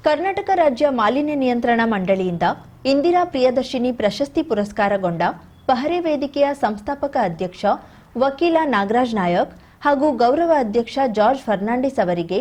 ಕರ್ನಾಟಕ ರಾಜ್ಯ ಮಾಲಿನ್ಯ ನಿಯಂತ್ರಣ ಮಂಡಳಿಯಿಂದ ಇಂದಿರಾ ಪ್ರಿಯದರ್ಶಿನಿ ಪ್ರಶಸ್ತಿ ಪುರಸ್ಕಾರಗೊಂಡ ಪಹರೆ ವೇದಿಕೆಯ ಸಂಸ್ಥಾಪಕ ಅಧ್ಯಕ್ಷ ವಕೀಲ ನಾಗರಾಜ್ ನಾಯಕ್ ಹಾಗೂ ಗೌರವ ಅಧ್ಯಕ್ಷ ಜಾರ್ಜ್ ಫರ್ನಾಂಡಿಸ್ ಅವರಿಗೆ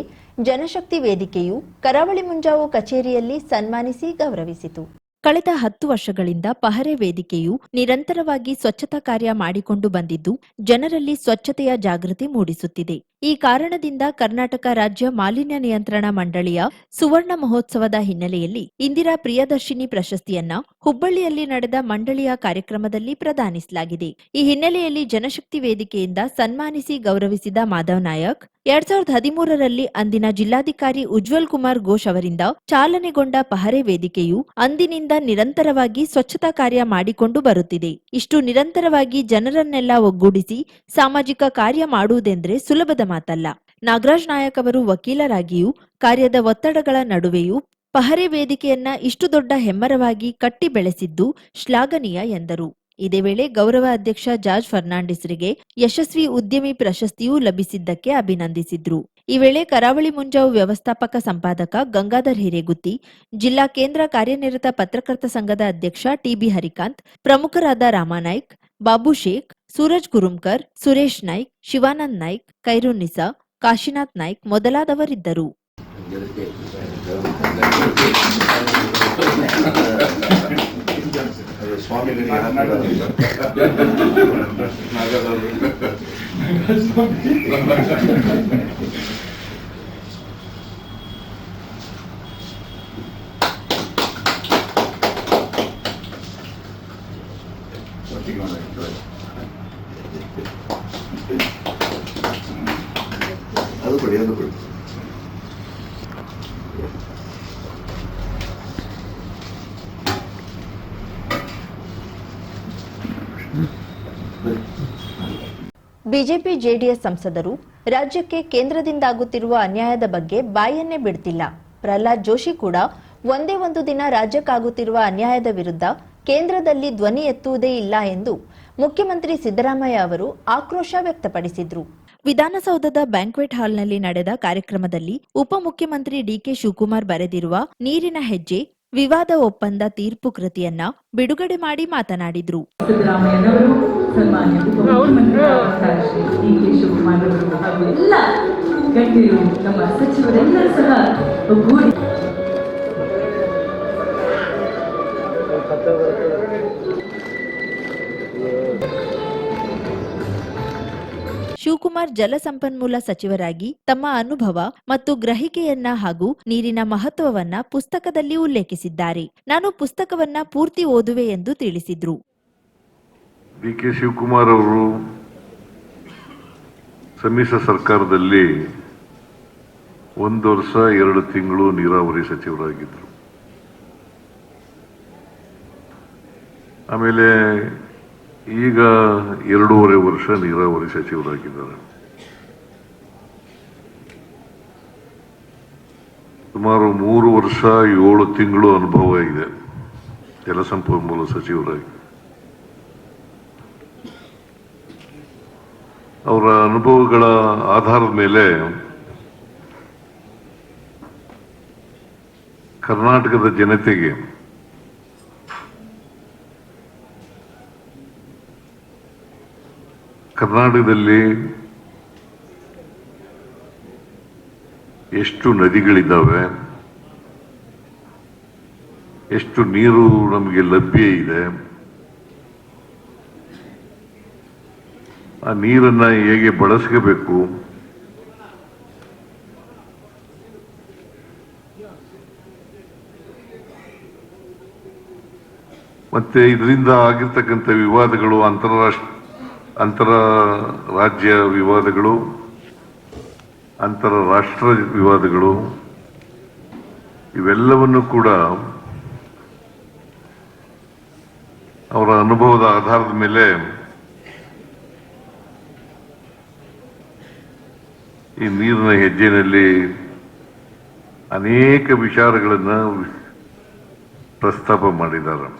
ಜನಶಕ್ತಿ ವೇದಿಕೆಯು ಕರಾವಳಿ ಮುಂಜಾವು ಕಚೇರಿಯಲ್ಲಿ ಸನ್ಮಾನಿಸಿ ಗೌರವಿಸಿತು. ಕಳೆದ 10 ವರ್ಷಗಳಿಂದ ಪಹರೆ ವೇದಿಕೆಯು ನಿರಂತರವಾಗಿ ಸ್ವಚ್ಛತಾ ಕಾರ್ಯ ಮಾಡಿಕೊಂಡು ಬಂದಿದ್ದು ಜನರಲ್ಲಿ ಸ್ವಚ್ಛತೆಯ ಜಾಗೃತಿ ಮೂಡಿಸುತ್ತಿದೆ. ಈ ಕಾರಣದಿಂದ ಕರ್ನಾಟಕ ರಾಜ್ಯ ಮಾಲಿನ್ಯ ನಿಯಂತ್ರಣ ಮಂಡಳಿಯ ಸುವರ್ಣ ಮಹೋತ್ಸವದ ಹಿನ್ನೆಲೆಯಲ್ಲಿ ಇಂದಿರಾ ಪ್ರಿಯದರ್ಶಿನಿ ಪ್ರಶಸ್ತಿಯನ್ನ ಹುಬ್ಬಳ್ಳಿಯಲ್ಲಿ ನಡೆದ ಮಂಡಳಿಯ ಕಾರ್ಯಕ್ರಮದಲ್ಲಿ ಪ್ರದಾನಿಸಲಾಗಿದೆ. ಈ ಹಿನ್ನೆಲೆಯಲ್ಲಿ ಜನಶಕ್ತಿ ವೇದಿಕೆಯಿಂದ ಸನ್ಮಾನಿಸಿ ಗೌರವಿಸಿದ ಮಾಧವ್ ನಾಯಕ್ 2013ರಲ್ಲಿ ಅಂದಿನ ಜಿಲ್ಲಾಧಿಕಾರಿ ಉಜ್ವಲ್ ಕುಮಾರ್ ಘೋಷ್ ಅವರಿಂದ ಚಾಲನೆಗೊಂಡ ಪಹರೆ ವೇದಿಕೆಯು ಅಂದಿನಿಂದ ನಿರಂತರವಾಗಿ ಸ್ವಚ್ಛತಾ ಕಾರ್ಯ ಮಾಡಿಕೊಂಡು ಬರುತ್ತಿದೆ. ಇಷ್ಟು ನಿರಂತರವಾಗಿ ಜನರನ್ನೆಲ್ಲ ಒಗ್ಗೂಡಿಸಿ ಸಾಮಾಜಿಕ ಕಾರ್ಯ ಮಾಡುವುದೆಂದರೆ ಸುಲಭದ ಮಾತಲ್ಲ. ನಾಗರಾಜ್ ನಾಯಕ್ ಅವರು ವಕೀಲರಾಗಿಯೂ ಕಾರ್ಯದ ಒತ್ತಡಗಳ ನಡುವೆಯೂ ಪಹರೆ ವೇದಿಕೆಯನ್ನ ಇಷ್ಟು ದೊಡ್ಡ ಹೆಮ್ಮರವಾಗಿ ಕಟ್ಟಿ ಬೆಳೆಸಿದ್ದು ಶ್ಲಾಘನೀಯ ಎಂದರು. ಇದೇ ವೇಳೆ ಗೌರವ ಅಧ್ಯಕ್ಷ ಜಾರ್ಜ್ ಫರ್ನಾಂಡಿಸ್ರಿಗೆ ಯಶಸ್ವಿ ಉದ್ಯಮಿ ಪ್ರಶಸ್ತಿಯೂ ಲಭಿಸಿದ್ದಕ್ಕೆ ಅಭಿನಂದಿಸಿದ್ರು. ಈ ವೇಳೆ ಕರಾವಳಿ ಮುಂಜಾವು ವ್ಯವಸ್ಥಾಪಕ ಸಂಪಾದಕ ಗಂಗಾಧರ್ ಹಿರೇಗುತ್ತಿ, ಜಿಲ್ಲಾ ಕೇಂದ್ರ ಕಾರ್ಯನಿರತ ಪತ್ರಕರ್ತ ಸಂಘದ ಅಧ್ಯಕ್ಷ ಟಿಬಿ ಹರಿಕಾಂತ್, ಪ್ರಮುಖರಾದ ರಾಮಾನಾಯ್ಕ್, ಬಾಬು ಶೇಖ್, ಸೂರಜ್ ಕುರುಮ್ಕರ್, ಸುರೇಶ್ ನಾಯ್ಕ್, ಶಿವಾನಂದ್ ನಾಯ್ಕ್, ಖೈರುನ್ನಿಸಾ, ಕಾಶಿನಾಥ್ ನಾಯ್ಕ್ ಮೊದಲಾದವರಿದ್ದರು. ಅದು ಕೊಡಿ. ಬಿಜೆಪಿ ಜೆಡಿಎಸ್ ಸಂಸದರು ರಾಜ್ಯಕ್ಕೆ ಕೇಂದ್ರದಿಂದಾಗುತ್ತಿರುವ ಅನ್ಯಾಯದ ಬಗ್ಗೆ ಬಾಯನ್ನೇ ಬಿಡ್ತಿಲ್ಲ. ಪ್ರಹ್ಲಾದ್ ಜೋಶಿ ಕೂಡ ಒಂದೇ ಒಂದು ದಿನ ರಾಜ್ಯಕ್ಕಾಗುತ್ತಿರುವ ಅನ್ಯಾಯದ ವಿರುದ್ಧ ಕೇಂದ್ರದಲ್ಲಿ ಧ್ವನಿ ಎತ್ತುವುದೇ ಇಲ್ಲ ಎಂದು ಮುಖ್ಯಮಂತ್ರಿ ಸಿದ್ದರಾಮಯ್ಯ ಅವರು ಆಕ್ರೋಶ ವ್ಯಕ್ತಪಡಿಸಿದ್ರು. ವಿಧಾನಸೌಧದ ಬ್ಯಾಂಕ್ವೆಟ್ ಹಾಲ್ನಲ್ಲಿ ನಡೆದ ಕಾರ್ಯಕ್ರಮದಲ್ಲಿ ಉಪಮುಖ್ಯಮಂತ್ರಿ ಡಿಕೆ ಶಿವಕುಮಾರ್ ಬರೆದಿರುವ ನೀರಿನ ಹೆಜ್ಜೆ ವಿವಾದ ಒಪ್ಪಂದ ತೀರ್ಪು ಕೃತಿಯನ್ನ ಬಿಡುಗಡೆ ಮಾಡಿ ಮಾತನಾಡಿದ್ರು. ಸಿದ್ದರಾಮಯ್ಯನವರು, ಸನ್ಮಾನ್ಯ ಉಪಮುಖ್ಯಮಂತ್ರಿ ಡಿಕೆ ಶಿವಕುಮಾರ್ ಅವರು ಹಾಗೂ ಎಲ್ಲ ಗಣ್ಯರು, ನಮ್ಮ ಸಚಿವರೆಲ್ಲರೂ ಸಹ ಒಗ್ಗೂಡಿ ಶಿವಕುಮಾರ್ ಜಲಸಂಪನ್ಮೂಲ ಸಚಿವರಾಗಿ ತಮ್ಮ ಅನುಭವ ಮತ್ತು ಗ್ರಹಿಕೆಯನ್ನ ಹಾಗೂ ನೀರಿನ ಮಹತ್ವವನ್ನ ಪುಸ್ತಕದಲ್ಲಿ ಉಲ್ಲೇಖಿಸಿದ್ದಾರೆ. ನಾನು ಪುಸ್ತಕವನ್ನ ಪೂರ್ತಿ ಓದುವೆ ಎಂದು ತಿಳಿಸಿದ್ರು. ಡಿಕೆ ಶಿವಕುಮಾರ್ ಅವರು ಸಮ್ಮಿಶ್ರ ಸರ್ಕಾರದಲ್ಲಿ 1 ವರ್ಷ 2 ತಿಂಗಳು ನೀರಾವರಿ ಸಚಿವರಾಗಿದ್ದರು. ಆಮೇಲೆ ಈಗ 2.5 ವರ್ಷ ನೀರಾವರಿ ಸಚಿವರಾಗಿದ್ದಾರೆ. ಸುಮಾರು 3 ವರ್ಷ 7 ತಿಂಗಳು ಅನುಭವ ಇದೆ ಜಲಸಂಪನ್ಮೂಲ ಸಚಿವರಾಗಿ. ಅವರ ಅನುಭವಗಳ ಆಧಾರದ ಮೇಲೆ ಕರ್ನಾಟಕದ ಜನತೆಗೆ ಕರ್ನಾಟಕದಲ್ಲಿ ಎಷ್ಟು ನದಿಗಳಿದ್ದಾವೆ, ಎಷ್ಟು ನೀರು ನಮಗೆ ಲಭ್ಯ ಇದೆ, ಆ ನೀರನ್ನ ಹೇಗೆ ಬಳಸಬೇಕು, ಮತ್ತೆ ಇದರಿಂದ ಆಗಿರ್ತಕ್ಕಂಥ ವಿವಾದಗಳು, ಅಂತರ ರಾಜ್ಯ ವಿವಾದಗಳು, ಅಂತಾರಾಷ್ಟ್ರ ವಿವಾದಗಳು, ಇವೆಲ್ಲವನ್ನು ಕೂಡ ಅವರ ಅನುಭವದ ಆಧಾರದ ಮೇಲೆ ಈ ನೀರಿನ ಹೆಜ್ಜೆನಲ್ಲಿ ಅನೇಕ ವಿಚಾರಗಳನ್ನು ಪ್ರಸ್ತಾಪ ಮಾಡಿದ್ದಾರೆ.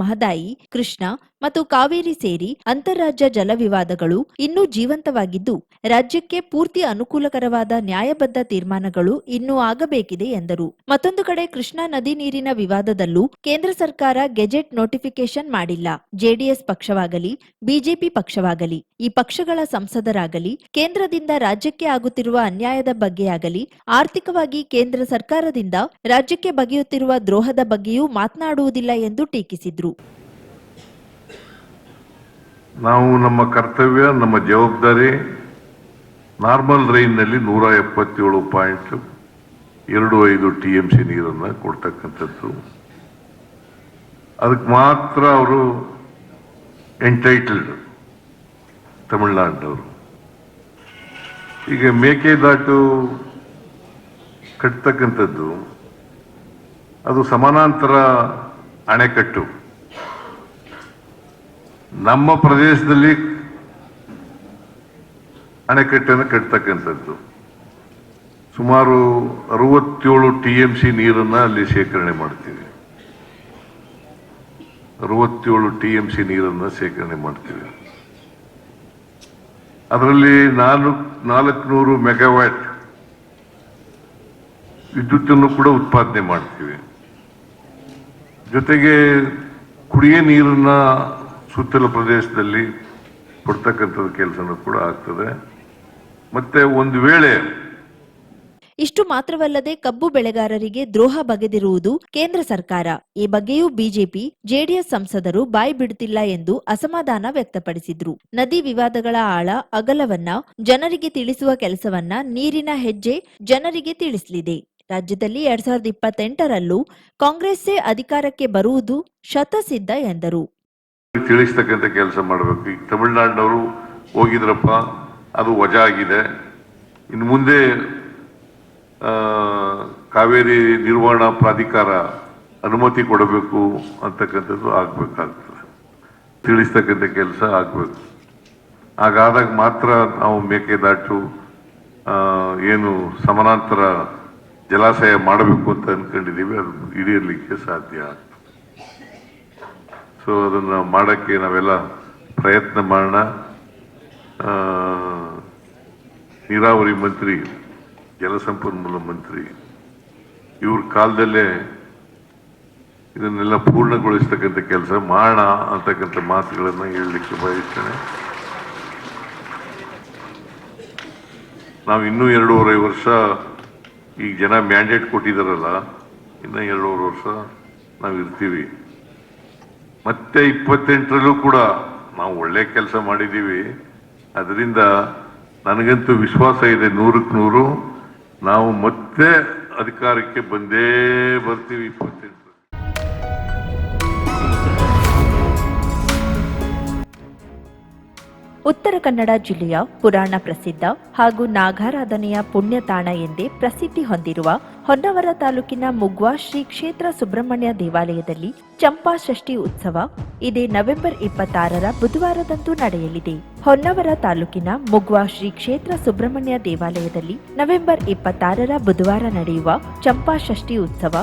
ಮಹದಾಯಿ, ಕೃಷ್ಣಾ ಮತ್ತು ಕಾವೇರಿ ಸೇರಿ ಅಂತಾರಾಜ್ಯ ಜಲ ವಿವಾದಗಳು ಇನ್ನೂ ಜೀವಂತವಾಗಿದ್ದು, ರಾಜ್ಯಕ್ಕೆ ಪೂರ್ತಿ ಅನುಕೂಲಕರವಾದ ನ್ಯಾಯಬದ್ಧ ತೀರ್ಮಾನಗಳು ಇನ್ನೂ ಆಗಬೇಕಿದೆ ಎಂದರು. ಮತ್ತೊಂದು ಕಡೆ ಕೃಷ್ಣಾ ನದಿ ನೀರಿನ ವಿವಾದದಲ್ಲೂ ಕೇಂದ್ರ ಸರ್ಕಾರ ಗೆಜೆಟ್ ನೋಟಿಫಿಕೇಶನ್ ಮಾಡಿಲ್ಲ. ಜೆಡಿಎಸ್ ಪಕ್ಷವಾಗಲಿ, ಬಿಜೆಪಿ ಪಕ್ಷವಾಗಲಿ, ಈ ಪಕ್ಷಗಳ ಸಂಸದರಾಗಲಿ ಕೇಂದ್ರದಿಂದ ರಾಜ್ಯಕ್ಕೆ ಆಗುತ್ತಿರುವ ಅನ್ಯಾಯದ ಬಗ್ಗೆಯಾಗಲಿ, ಆರ್ಥಿಕವಾಗಿ ಕೇಂದ್ರ ಸರ್ಕಾರದಿಂದ ರಾಜ್ಯಕ್ಕೆ ಬಗೆಯುತ್ತಿರುವ ದ್ರೋಹದ ಬಗ್ಗೆಯೂ ಮಾತನಾಡುವುದಿಲ್ಲ ಎಂದು ಟೀಕಿಸಿದ್ರು. ನಾವು ನಮ್ಮ ಕರ್ತವ್ಯ, ನಮ್ಮ ಜವಾಬ್ದಾರಿ ನಾರ್ಮಲ್ ರೈನ್ನಲ್ಲಿ 177.25 TMC ನೀರನ್ನು ಕೊಡ್ತಕ್ಕಂಥದ್ದು. ಅದಕ್ಕೆ ಮಾತ್ರ ಅವರು ಎಂಟೈಟಲ್ಡ್ ತಮಿಳುನಾಡಿನವರು. ಈಗ ಮೇಕೆದಾಟು ಕಟ್ತಕ್ಕಂಥದ್ದು ಅದು ಸಮಾನಾಂತರ ಅಣೆಕಟ್ಟು. ನಮ್ಮ ಪ್ರದೇಶದಲ್ಲಿ ಅಣೆಕಟ್ಟನ್ನು ಕಟ್ತಕ್ಕಂಥದ್ದು ಸುಮಾರು 67 TMC ನೀರನ್ನು ಅಲ್ಲಿ ಶೇಖರಣೆ ಮಾಡ್ತೀವಿ. 67 TMC ನೀರನ್ನು ಶೇಖರಣೆ ಮಾಡ್ತೀವಿ. ಅದರಲ್ಲಿ 400 ಮೆಗಾವ್ಯಾಟ್ ವಿದ್ಯುತ್ತನ್ನು ಕೂಡ ಉತ್ಪಾದನೆ ಮಾಡ್ತೀವಿ. ಜೊತೆಗೆ ಕುಡಿಯ ನೀರನ್ನ ಸುತ್ತಲ ಪ್ರದೇಶದಲ್ಲಿ ಕೊಡ್ತಕ್ಕಂಥದ್ದು ಕೆಲಸನೂ ಕೂಡ ಆಗ್ತದೆ. ಮತ್ತೆ ಒಂದು ವೇಳೆ ಇಷ್ಟು ಮಾತ್ರವಲ್ಲದೆ ಕಬ್ಬು ಬೆಳೆಗಾರರಿಗೆ ದ್ರೋಹ ಬಗೆದಿರುವುದು ಕೇಂದ್ರ ಸರ್ಕಾರ. ಈ ಬಗ್ಗೆಯೂ ಬಿಜೆಪಿ, ಜೆಡಿಎಸ್ ಸಂಸದರು ಬಾಯಿ ಬಿಡುತ್ತಿಲ್ಲ ಎಂದು ಅಸಮಾಧಾನ ವ್ಯಕ್ತಪಡಿಸಿದ್ರು. ನದಿ ವಿವಾದಗಳ ಆಳ ಅಗಲವನ್ನ ಜನರಿಗೆ ತಿಳಿಸುವ ಕೆಲಸವನ್ನ ನೀರಿನ ಹೆಜ್ಜೆ ಜನರಿಗೆ ತಿಳಿಸಲಿದೆ. ರಾಜ್ಯದಲ್ಲಿ 2028ರಲ್ಲೂ ಕಾಂಗ್ರೆಸ್ಸೇ ಅಧಿಕಾರಕ್ಕೆ ಬರುವುದು ಶತಸಿದ್ಧ ಎಂದರು. ತಿಳಿಸ್ತಕ್ಕಂಥ ಕೆಲಸ ಮಾಡಬೇಕು. ಈಗ ತಮಿಳುನಾಡಿನವರು ಹೋಗಿದ್ರಪ್ಪ, ಅದು ವಜಾ ಆಗಿದೆ. ಇನ್ನು ಮುಂದೆ ಕಾವೇರಿ ನಿರ್ವಹಣಾ ಪ್ರಾಧಿಕಾರ ಅನುಮತಿ ಕೊಡಬೇಕು ಅಂತಕ್ಕಂಥದ್ದು ಆಗ್ಬೇಕಾಗ್ತದೆ. ತಿಳಿಸ್ತಕ್ಕಂಥ ಕೆಲಸ ಆಗ್ಬೇಕು. ಹಾಗಾದಾಗ ಮಾತ್ರ ನಾವು ಮೇಕೆದಾಟು ಏನು ಸಮಾನಾಂತರ ಜಲಾಶಯ ಮಾಡಬೇಕು ಅಂತ ಅನ್ಕೊಂಡಿದ್ದೀವಿ, ಅದು ಈಡೇರಲಿಕ್ಕೆ ಸಾಧ್ಯ ಆಗ್ತದೆ. ಸೊ ಅದನ್ನು ಮಾಡೋಕ್ಕೆ ನಾವೆಲ್ಲ ಪ್ರಯತ್ನ ಮಾಡೋಣ. ನೀರಾವರಿ ಮಂತ್ರಿ, ಜಲಸಂಪನ್ಮೂಲ ಮಂತ್ರಿ ಇವ್ರ ಕಾಲದಲ್ಲೇ ಇದನ್ನೆಲ್ಲ ಪೂರ್ಣಗೊಳಿಸ್ತಕ್ಕಂಥ ಕೆಲಸ ಮಾಡೋಣ ಅಂತಕ್ಕಂಥ ಮಾತುಗಳನ್ನು ಹೇಳಲಿಕ್ಕೆ ಬಯಸ್ತೇನೆ. ನಾವು ಇನ್ನೂ 2.5 ವರ್ಷ, ಈಗ ಜನ ಮ್ಯಾಂಡೇಟ್ ಕೊಟ್ಟಿದ್ದಾರಲ್ಲ, ಇನ್ನೂ 2.5 ವರ್ಷ ನಾವು ಇರ್ತೀವಿ. ಮತ್ತೆ 28ರಲ್ಲೂ ಕೂಡ ನಾವು ಒಳ್ಳೆ ಕೆಲಸ ಮಾಡಿದ್ದೀವಿ. ಅದರಿಂದ ನನಗಂತೂ ವಿಶ್ವಾಸ ಇದೆ 100ಕ್ಕೆ 100 ನಾವು ಮತ್ತೆ ಅಧಿಕಾರಕ್ಕೆ ಬಂದೇ ಬರ್ತೀವಿ 28. ಉತ್ತರ ಕನ್ನಡ ಜಿಲ್ಲೆಯ ಪುರಾಣ ಪ್ರಸಿದ್ಧ ಹಾಗೂ ನಾಗಾರಾಧನೆಯ ಪುಣ್ಯತಾಣ ಎಂದೇ ಪ್ರಸಿದ್ಧಿ ಹೊಂದಿರುವ ಹೊನ್ನವರ ತಾಲೂಕಿನ ಮುಗ್ವಾ ಶ್ರೀ ಕ್ಷೇತ್ರ ಸುಬ್ರಹ್ಮಣ್ಯ ದೇವಾಲಯದಲ್ಲಿ ಚಂಪಾ ಷಷ್ಠಿ ಉತ್ಸವ ಇದೇ ನವೆಂಬರ್ 26ರ ಬುಧವಾರದಂದು ನಡೆಯಲಿದೆ. ಹೊನ್ನವರ ತಾಲೂಕಿನ ಮುಗ್ವಾ ಶ್ರೀ ಕ್ಷೇತ್ರ ಸುಬ್ರಹ್ಮಣ್ಯ ದೇವಾಲಯದಲ್ಲಿ ನವೆಂಬರ್ 26ರ ಬುಧವಾರ ನಡೆಯುವ ಚಂಪಾ ಷಷ್ಠಿ ಉತ್ಸವ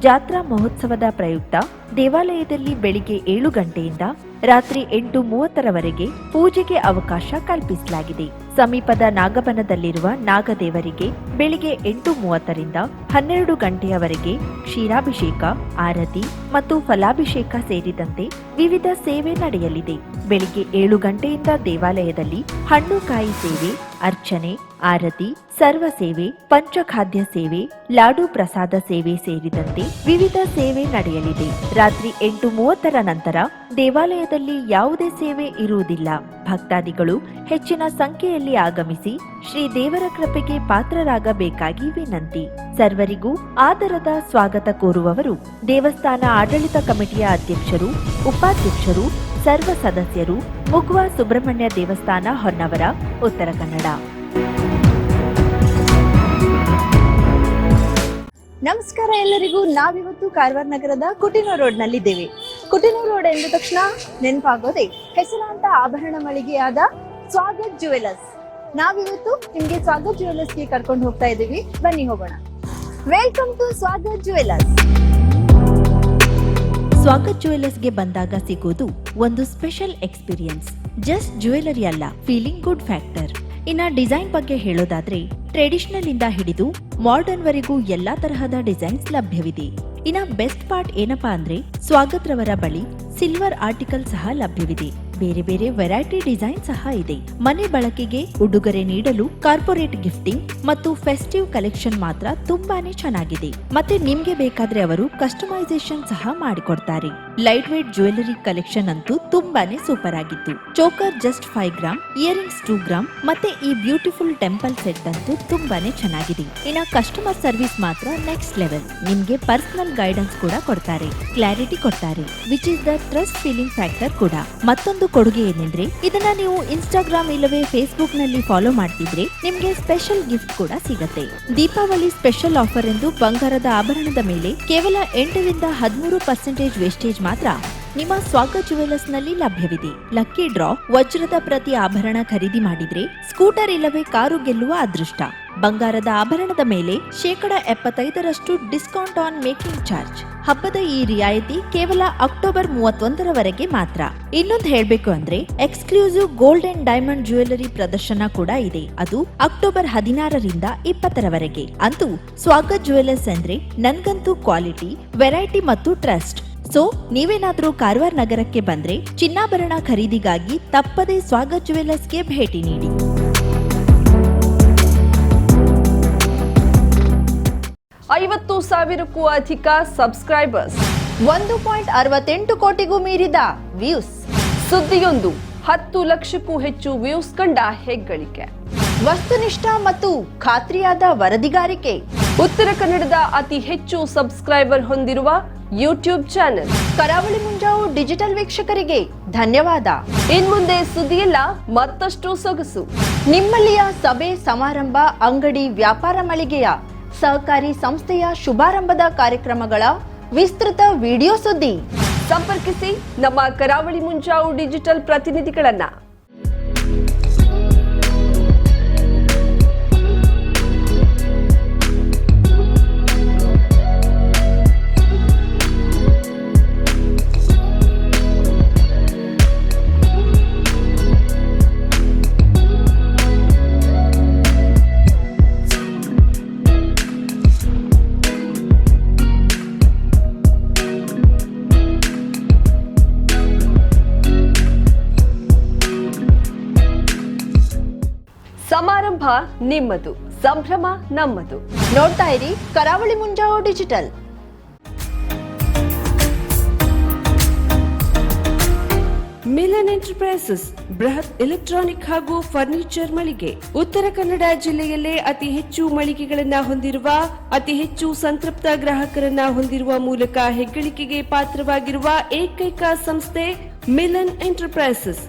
ಜಾತ್ರಾ ಮಹೋತ್ಸವದ ಪ್ರಯುಕ್ತ ದೇವಾಲಯದಲ್ಲಿ ಬೆಳಿಗ್ಗೆ 7 ಗಂಟೆಯಿಂದ ರಾತ್ರಿ 8:30ರವರೆಗೆ ಪೂಜೆಗೆ ಅವಕಾಶ ಕಲ್ಪಿಸಲಾಗಿದೆ. ಸಮೀಪದ ನಾಗಬನದಲ್ಲಿರುವ ನಾಗದೇವರಿಗೆ ಬೆಳಿಗ್ಗೆ 8:30ರಿಂದ 12 ಗಂಟೆಯವರೆಗೆ ಕ್ಷೀರಾಭಿಷೇಕ, ಆರತಿ ಮತ್ತು ಫಲಾಭಿಷೇಕ ಸೇರಿದಂತೆ ವಿವಿಧ ಸೇವೆ ನಡೆಯಲಿದೆ. ಬೆಳಿಗ್ಗೆ 7 ಗಂಟೆಯಿಂದ ದೇವಾಲಯದಲ್ಲಿ ಹಣ್ಣು ಕಾಯಿ ಸೇವೆ, ಅರ್ಚನೆ, ಆರತಿ, ಸರ್ವ ಸೇವೆ, ಪಂಚಖಾದ್ಯ ಸೇವೆ, ಲಾಡು ಪ್ರಸಾದ ಸೇವೆ ಸೇರಿದಂತೆ ವಿವಿಧ ಸೇವೆ ನಡೆಯಲಿದೆ. ರಾತ್ರಿ 8:30ರ ನಂತರ ದೇವಾಲಯದಲ್ಲಿ ಯಾವುದೇ ಸೇವೆ ಇರುವುದಿಲ್ಲ. ಭಕ್ತಾದಿಗಳು ಹೆಚ್ಚಿನ ಸಂಖ್ಯೆಯಲ್ಲಿ ಆಗಮಿಸಿ ಶ್ರೀ ದೇವರ ಕೃಪೆಗೆ ಪಾತ್ರರಾಗಬೇಕಾಗಿ ವಿನಂತಿ. ಸರ್ವರಿಗೂ ಆದರದ ಸ್ವಾಗತ ಕೋರುವವರು ದೇವಸ್ಥಾನ ಆಡಳಿತ ಕಮಿಟಿಯ ಅಧ್ಯಕ್ಷರು, ಉಪಾಧ್ಯಕ್ಷರು, ಸರ್ವ ಸದಸ್ಯರು, ಮುಗ್ವಾ ಸುಬ್ರಹ್ಮಣ್ಯ ದೇವಸ್ಥಾನ, ಹೊನ್ನವರ, ಉತ್ತರ ಕನ್ನಡ. ನಮಸ್ಕಾರ ಎಲ್ಲರಿಗೂ. ನಾವಿವತ್ತು ಕಾರವಾರ ನಗರದ ಕುಟಿನೂರು ರೋಡ್ನಲ್ಲಿದ್ದೇವೆ. ಕುಟಿನೂರು ರೋಡ್ ಎಂದ ತಕ್ಷಣ ನೆನಪಾಗೋದೆ ಹೆಸರಾಂತ ಆಭರಣ ಮಳಿಗೆಯಾದ ಸ್ವಾಗತ್ ಜುವೆಲರ್ಸ್. ನಾವಿವತ್ತು ನಿಮ್ಗೆ ಸ್ವಾಗತ್ ಜುವೆಲರ್ಸ್ಗೆ ಕರ್ಕೊಂಡು ಹೋಗ್ತಾ ಇದ್ದೀವಿ. ಬನ್ನಿ ಹೋಗೋಣ. Welcome to Swagat jewellers. Swagat ಜುವೆಲ್ಲರ್ಸ್ಗೆ ಬಂದಾಗ ಸಿಗೋದು ಒಂದು ಸ್ಪೆಷಲ್ ಎಕ್ಸ್ಪೀರಿಯನ್ಸ್. ಜಸ್ಟ್ ಜ್ಯುವೆಲರಿ ಅಲ್ಲ, ಫೀಲಿಂಗ್ ಗುಡ್ ಫ್ಯಾಕ್ಟರ್. ಇನ್ನ ಡಿಸೈನ್ ಬಗ್ಗೆ ಹೇಳೋದಾದ್ರೆ ಟ್ರೆಡಿಷನಲ್ ಇಂದ ಹಿಡಿದು ಮಾಡರ್ನ್ ವರೆಗೂ ಎಲ್ಲಾ ತರಹದ ಡಿಸೈನ್ಸ್ ಲಭ್ಯವಿದೆ. ಇನ್ನ ಬೆಸ್ಟ್ ಪಾರ್ಟ್ ಏನಪ್ಪಾ ಅಂದ್ರೆ ಸ್ವಾಗತ್ ರವರ ಬಳಿ ಸಿಲ್ವರ್ ಆರ್ಟಿಕಲ್ ಸಹ ಲಭ್ಯವಿದೆ. ಬೇರೆ ಬೇರೆ ವೆರೈಟಿ ಡಿಸೈನ್ ಸಹ ಇದೆ. ಮನೆ ಬಳಕೆಗೆ ಉಡುಗೊರೆ ನೀಡಲು ಕಾರ್ಪೊರೇಟ್ ಗಿಫ್ಟಿಂಗ್ ಮತ್ತು ಫೆಸ್ಟಿವ್ ಕಲೆಕ್ಷನ್ ಮಾತ್ರ ತುಂಬಾನೇ ಚೆನ್ನಾಗಿದೆ. ಮತ್ತೆ ನಿಮ್ಗೆ ಬೇಕಾದ್ರೆ ಅವರು ಕಸ್ಟಮೈಸೇಷನ್ ಸಹ ಮಾಡಿಕೊಡ್ತಾರೆ. ಲೈಟ್ ವೇಟ್ ಜ್ಯುವೆಲರಿ ಕಲೆಕ್ಷನ್ ಅಂತೂ ತುಂಬಾನೇ ಸೂಪರ್ ಆಗಿತ್ತು. Choker just 5 gram, earrings 2 gram, ಮತ್ತೆ ಈ ಬ್ಯೂಟಿಫುಲ್ ಟೆಂಪಲ್ ಸೆಟ್ ಅಂತೂ ತುಂಬಾನೇ ಚೆನ್ನಾಗಿದೆ. ಇನ್ನ ಕಸ್ಟಮರ್ ಸರ್ವಿಸ್ ಮಾತ್ರ ನೆಕ್ಸ್ಟ್ ಲೆವೆಲ್. ನಿಮ್ಗೆ ಪರ್ಸನಲ್ ಗೈಡೆನ್ಸ್ ಕೂಡ ಕೊಡ್ತಾರೆ, ಕ್ಲಾರಿಟಿ ಕೊಡ್ತಾರೆ, which is the trust feeling factor ಕೂಡ. ಮತ್ತೊಂದು ಕೊಡುಗೆ ಏನೆಂದ್ರೆ ಇದನ್ನ ನೀವು ಇನ್ಸ್ಟಾಗ್ರಾಮ್ ಇಲ್ಲವೇ ಫೇಸ್ಬುಕ್ ನಲ್ಲಿ ಫಾಲೋ ಮಾಡ್ತಿದ್ರೆ ನಿಮ್ಗೆ ಸ್ಪೆಷಲ್ ಗಿಫ್ಟ್ ಕೂಡ ಸಿಗತ್ತೆ. ದೀಪಾವಳಿ ಸ್ಪೆಷಲ್ ಆಫರ್ ಎಂದು ಬಂಗಾರದ ಆಭರಣದ ಮೇಲೆ ಕೇವಲ 8 ರಿಂದ 13% ವೇಸ್ಟೇಜ್ ಮಾತ್ರ ನಿಮ್ಮ ಸ್ವಾಗತ್ ಜುವೆಲ್ಲರ್ಸ್ ನಲ್ಲಿ ಲಭ್ಯವಿದೆ. ಲಕ್ಕಿ ಡ್ರಾ, ವಜ್ರದ ಪ್ರತಿ ಆಭರಣ ಖರೀದಿ ಮಾಡಿದ್ರೆ ಸ್ಕೂಟರ್ ಇಲ್ಲವೇ ಕಾರು ಗೆಲ್ಲುವ ಅದೃಷ್ಟ. ಬಂಗಾರದ ಆಭರಣದ ಮೇಲೆ 75% ಡಿಸ್ಕೌಂಟ್ ಆನ್ ಮೇಕಿಂಗ್ ಚಾರ್ಜ್. ಹಬ್ಬದ ಈ ರಿಯಾಯಿತಿ ಕೇವಲ ಅಕ್ಟೋಬರ್ 31ರವರೆಗೆ ಮಾತ್ರ. ಇನ್ನೊಂದು ಹೇಳ್ಬೇಕು ಅಂದ್ರೆ exclusive gold and diamond jewellery ಪ್ರದರ್ಶನ ಕೂಡ ಇದೆ. ಅದು ಅಕ್ಟೋಬರ್ 16ರಿಂದ 20ರವರೆಗೆ. ಅಂತೂ ಸ್ವಾಗತ್ ಜುವೆಲ್ಲರ್ಸ್ ಅಂದ್ರೆ ನನ್ಗಂತೂ ಕ್ವಾಲಿಟಿ, ವೆರೈಟಿ ಮತ್ತು ಟ್ರಸ್ಟ್. ಸೊ ನೀವೇನಾದ್ರೂ ಕಾರವಾರ ನಗರಕ್ಕೆ ಬಂದ್ರೆ ಚಿನ್ನಾಭರಣ ಖರೀದಿಗಾಗಿ ತಪ್ಪದೇ ಸ್ವಾಗತ್ ಜುವೆಲ್ಲರ್ಸ್ಗೆ ಭೇಟಿ ನೀಡಿ. 50,000ಕ್ಕೂ ಅಧಿಕ ಸಬ್ಸ್ಕ್ರೈಬರ್ಸ್, 1.68 ಕೋಟಿಗೂ ಮೀರಿದ ವ್ಯೂಸ್, ಸುದ್ದಿಯೊಂದು 10 ಲಕ್ಷಕ್ಕೂ ಹೆಚ್ಚು ವ್ಯೂಸ್ ಕಂಡ ಹೆಗ್ಗಳಿಕೆ, ವಸ್ತುನಿಷ್ಠ ಮತ್ತು ಖಾತ್ರಿಯಾದ ವರದಿಗಾರಿಕೆ, ಉತ್ತರ ಕನ್ನಡದ ಅತಿ ಹೆಚ್ಚು ಸಬ್ಸ್ಕ್ರೈಬರ್ ಹೊಂದಿರುವ ಯೂಟ್ಯೂಬ್ ಚಾನೆಲ್. ಕರಾವಳಿ ಮುಂಜಾವು ಡಿಜಿಟಲ್ ವೀಕ್ಷಕರಿಗೆ ಧನ್ಯವಾದ. ಇನ್ಮುಂದೆ ಸುದ್ದಿಯೆಲ್ಲ ಮತ್ತಷ್ಟು ಸೊಗಸು. ನಿಮ್ಮಲ್ಲಿಯ ಸಭೆ ಸಮಾರಂಭ, ಅಂಗಡಿ, ವ್ಯಾಪಾರ ಮಳಿಗೆಯ ಸಹಕಾರಿ ಸಂಸ್ಥೆಯ ಶುಭಾರಂಭದ ಕಾರ್ಯಕ್ರಮಗಳ ವಿಸ್ತೃತ ವಿಡಿಯೋ ಸುದ್ದಿ. ಸಂಪರ್ಕಿಸಿ ನಮ್ಮ ಕರಾವಳಿ ಮುಂಜಾವು ಡಿಜಿಟಲ್ ಪ್ರತಿನಿಧಿಗಳನ್ನ. ಸಮಾರಂಭ ನಿಮ್ಮದು, ಸಂಭ್ರಮ ನಮ್ಮದು. ನೋಡ್ತಾ ಇರಿ ಕರಾವಳಿ ಮುಂಜಾವು ಡಿಜಿಟಲ್. ಮಿಲನ್ ಎಂಟರ್ಪ್ರೈಸಸ್ ಬೃಹತ್ ಎಲೆಕ್ಟ್ರಾನಿಕ್ ಹಾಗೂ ಫರ್ನಿಚರ್ ಮಳಿಗೆ. ಉತ್ತರ ಕನ್ನಡ ಜಿಲ್ಲೆಯಲ್ಲೇ ಅತಿ ಹೆಚ್ಚು ಮಳಿಗೆಗಳನ್ನ ಹೊಂದಿರುವ, ಅತಿ ಹೆಚ್ಚು ಸಂತೃಪ್ತ ಗ್ರಾಹಕರನ್ನ ಹೊಂದಿರುವ ಮೂಲಕ ಹೆಗ್ಗಳಿಕೆಗೆ ಪಾತ್ರವಾಗಿರುವ ಏಕೈಕ ಸಂಸ್ಥೆ ಮಿಲನ್ ಎಂಟರ್ಪ್ರೈಸಸ್.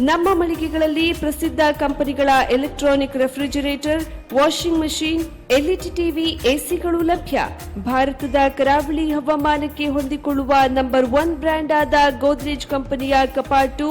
ನಮ್ಮ ಮಳಿಗೆಗಳಲ್ಲಿ ಪ್ರಸಿದ್ಧ ಕಂಪನಿಗಳ electronic refrigerator, washing machine, LED TV, ಎಸಿಗಳು ಲಭ್ಯ. ಭಾರತದ ಕರಾವಳಿ ಹವಾಮಾನಕ್ಕೆ ಹೊಂದಿಕೊಳ್ಳುವ ನಂಬರ್ 1 ಬ್ರ್ಯಾಂಡ್ ಆದ ಗೋದ್ರೇಜ್ ಕಂಪನಿಯ ಕಪಾಟು,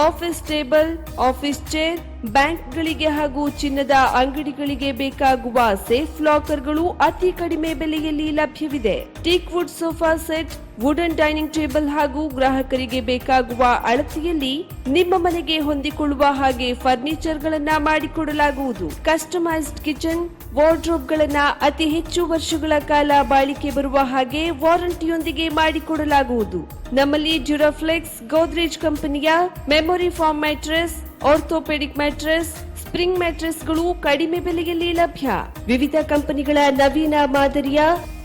ಆಫೀಸ್ ಟೇಬಲ್, ಆಫೀಸ್ ಚೇರ್, ಬ್ಯಾಂಕ್ಗಳಿಗೆ ಹಾಗೂ ಚಿನ್ನದ ಅಂಗಡಿಗಳಿಗೆ ಬೇಕಾಗುವ ಸೇಫ್ ಲಾಕರ್ಗಳು ಅತಿ ಕಡಿಮೆ ಬೆಲೆಯಲ್ಲಿ ಲಭ್ಯವಿದೆ. Teak wood sofa set, wooden dining table ಹಾಗೂ ಗ್ರಾಹಕರಿಗೆ ಬೇಕಾಗುವ ಅಳತೆಯಲ್ಲಿ ನಿಮ್ಮ ಮನೆಗೆ ಹೊಂದಿಕೊಳ್ಳುವ ಹಾಗೆ ಫರ್ನಿಚರ್ ಗಳನ್ನ ಮಾಡಿಕೊಡಲಾಗುವುದು. ಕಸ್ಟಮೈಸ್ಡ್ ಕಿಚನ್, ವಾರ್ಡ್ರೋಬ್ ಗಳನ್ನ ಅತಿ ಹೆಚ್ಚು ವರ್ಷಗಳ ಕಾಲ ಬಾಳಿಕೆ ಬರುವ ಹಾಗೆ ವಾರಂಟಿಯೊಂದಿಗೆ ಮಾಡಿಕೊಡಲಾಗುವುದು. ನಮ್ಮಲ್ಲಿ ಡ್ಯೂರಾಫ್ಲೆಕ್ಸ್, ಗೋದ್ರೇಜ್ ಕಂಪನಿಯ memory foam mattress, orthopaedic mattress, spring ಮ್ಯಾಟ್ರೆಸ್ಗಳು ಕಡಿಮೆ ಬೆಲೆಯಲ್ಲಿ ಲಭ್ಯ. ವಿವಿಧ ಕಂಪನಿಗಳ ನವೀನ ಮಾದರಿಯ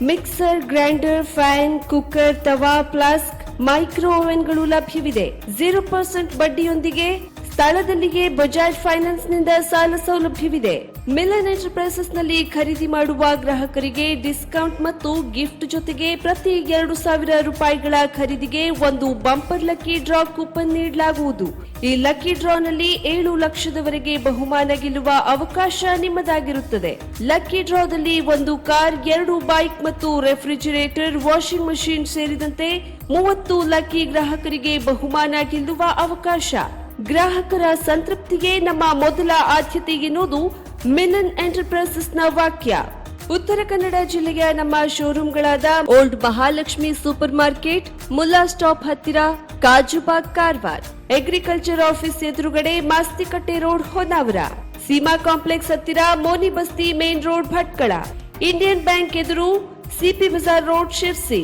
ಮಿಕ್ಸರ್, ಗ್ರೈಂಡರ್, ಫ್ಯಾನ್, ಕುಕ್ಕರ್, ತವಾ, ಫ್ಲಾಸ್ಕ್, ಮೈಕ್ರೋ ಓವೆನ್ಗಳು ಲಭ್ಯವಿದೆ. 0% ಬಡ್ಡಿಯೊಂದಿಗೆ ಸ್ಥಳದಲ್ಲಿಯೇ ಬಜಾಜ್ ಫೈನಾನ್ಸ್ ನಿಂದ ಸಾಲ ಸೌಲಭ್ಯವಿದೆ. ಮಿಲನ್ ಎಂಟರ್ಪ್ರೈಸಸ್ ನಲ್ಲಿ ಖರೀದಿ ಮಾಡುವ ಗ್ರಾಹಕರಿಗೆ ಡಿಸ್ಕೌಂಟ್ ಮತ್ತು ಗಿಫ್ಟ್ ಜೊತೆಗೆ ಪ್ರತಿ 2,000 ರೂಪಾಯಿಗಳ ಖರೀದಿಗೆ ಒಂದು ಬಂಪರ್ ಲಕ್ಕಿ ಡ್ರಾ ಕೂಪನ್ ನೀಡಲಾಗುವುದು. ಈ ಲಕ್ಕಿ ಡ್ರಾನಲ್ಲಿ 7 ಲಕ್ಷದವರೆಗೆ ಬಹುಮಾನ ಗೆಲ್ಲುವ ಅವಕಾಶ ನಿಮ್ಮದಾಗಿರುತ್ತದೆ. ಲಕ್ಕಿ ಡ್ರಾದಲ್ಲಿ 1 ಕಾರ್, 2 ಬೈಕ್ ಮತ್ತು ರೆಫ್ರಿಜರೇಟರ್, ವಾಷಿಂಗ್ ಮಷೀನ್ ಸೇರಿದಂತೆ 30 ಲಕ್ಕಿ ಗ್ರಾಹಕರಿಗೆ ಬಹುಮಾನ ಗೆಲ್ಲುವ ಅವಕಾಶ. ಗ್ರಾಹಕರ ಸಂತೃಪ್ತಿಗೆ ನಮ್ಮ ಮೊದಲ ಆದ್ಯತೆ ಎನ್ನುವುದು ಮಿಲನ್ ಎಂಟರ್ಪ್ರೈಸಸ್ ನ ವಾಕ್ಯ. ಉತ್ತರ ಕನ್ನಡ ಜಿಲ್ಲೆಯ ನಮ್ಮ ಶೋರೂಮ್ಗಳಾದ old Mahalakshmi super market, Mulla stop ಹತ್ತಿರ, ಕಾಜುಬಾಗ್ ಕಾರವಾರ, ಅಗ್ರಿಕಲ್ಚರ್ ಆಫೀಸ್ ಎದುರುಗಡೆ, ಮಾಸ್ತಿಕಟ್ಟೆ ರೋಡ್ ಹೊನ್ನಾವರ, ಸೀಮಾ ಕಾಂಪ್ಲೆಕ್ಸ್ ಹತ್ತಿರ, Moni Basti main road Bhatkal, Indian bank ಎದುರು, CP Bazaar road Sirsi,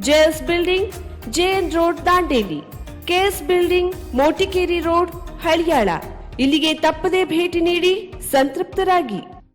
JS building, JN road Dandeli, KS building, Motikeri road Haliyal. ಇಲ್ಲಿಗೆ ತಪ್ಪದೇ ಭೇಟಿ ನೀಡಿ ಸಂತೃಪ್ತರಾಗಿ.